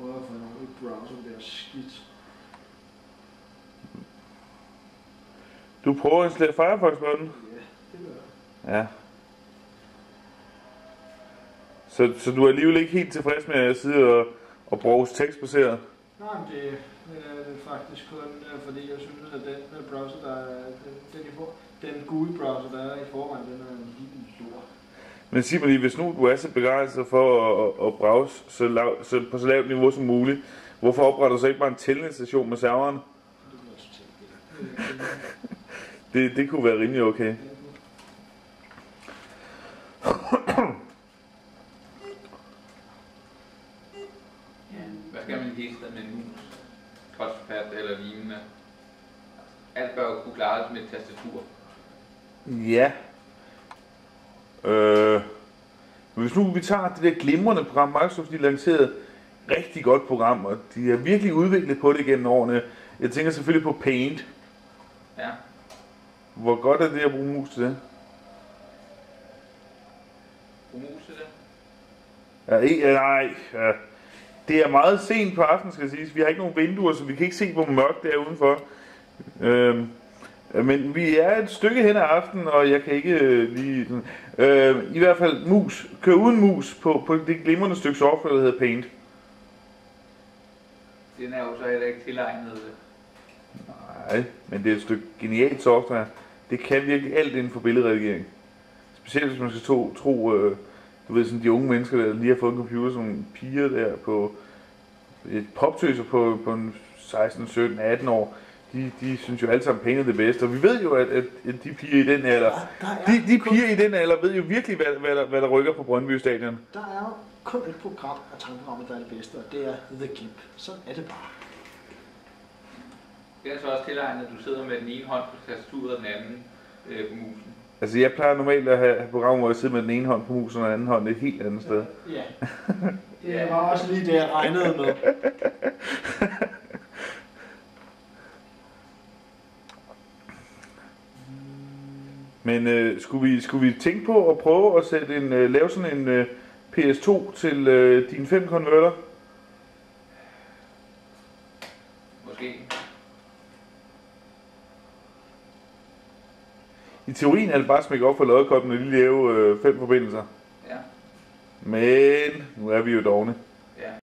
prøver at få noget browser, der skidt. Du prøver at installere Firefox på den? Ja, det gør jeg. Ja. Så du er alligevel ikke helt tilfreds med at sidde og browse tekstbaseret? Nej, men det er faktisk kun fordi jeg synes, at den browser, der er, den Google browser, der er i forvejen, den er en lille lort. Men sig mig lige, hvis nu du er så begejstret for at browse så på så lavt niveau som muligt, hvorfor opretter du så ikke bare en telnestation med serveren? Det kunne være rimelig okay. Hvad skal man hele tiden med en mus? Touchpad eller lignende? Alt bør jo kunne klares med et tastatur. Ja. Hvis nu vi tager det der glimrende program, Microsoft de lancerede rigtig godt program, og de har virkelig udviklet på det gennem årene. Jeg tænker selvfølgelig på Paint. Ja. Hvor godt er det at bruge mus til det? Bruge mus til det? Nej. Det er meget sent på aftenen, skal siges. Vi har ikke nogen vinduer, så vi kan ikke se, hvor mørkt det er udenfor. Men vi er et stykke hen ad aftenen, og jeg kan ikke lige... I hvert fald mus. Kør uden mus på det glimrende stykke software, der hedder Paint. Den er jo så heller ikke tilegnet. Nej, men det er et stykke genialt software. Det kan virkelig alt inden for billedredigering. Specielt hvis man skal tro du ved sådan de unge mennesker, der lige har fået en computer, som nogle piger der på et poptøser på en 16, 17, 18 år. De synes jo alle sammen Paint er det bedste, og vi ved jo, at de piger i den alder, de piger i den alder ved jo virkelig, hvad der rykker på Brøndby Stadion. Der er jo kun et program af tankeprogrammet, der er det bedste, og det er The Gimp. Sådan er det bare. Det er så også tilegnet, at du sidder med den ene hånd på tastaturet og den anden på musen. Altså jeg plejer normalt at have programmer, hvor jeg sidder med den ene hånd på musen og den anden hånd et helt andet sted. Ja, det var også lige det, jeg regnede med. Men skulle vi tænke på at prøve at sætte lave sådan en PS2 til din 5 konverter? Måske. I teorien er det bare at smække op for loddekoppen og lige lave 5 forbindelser. Ja. Men nu er vi jo dogne.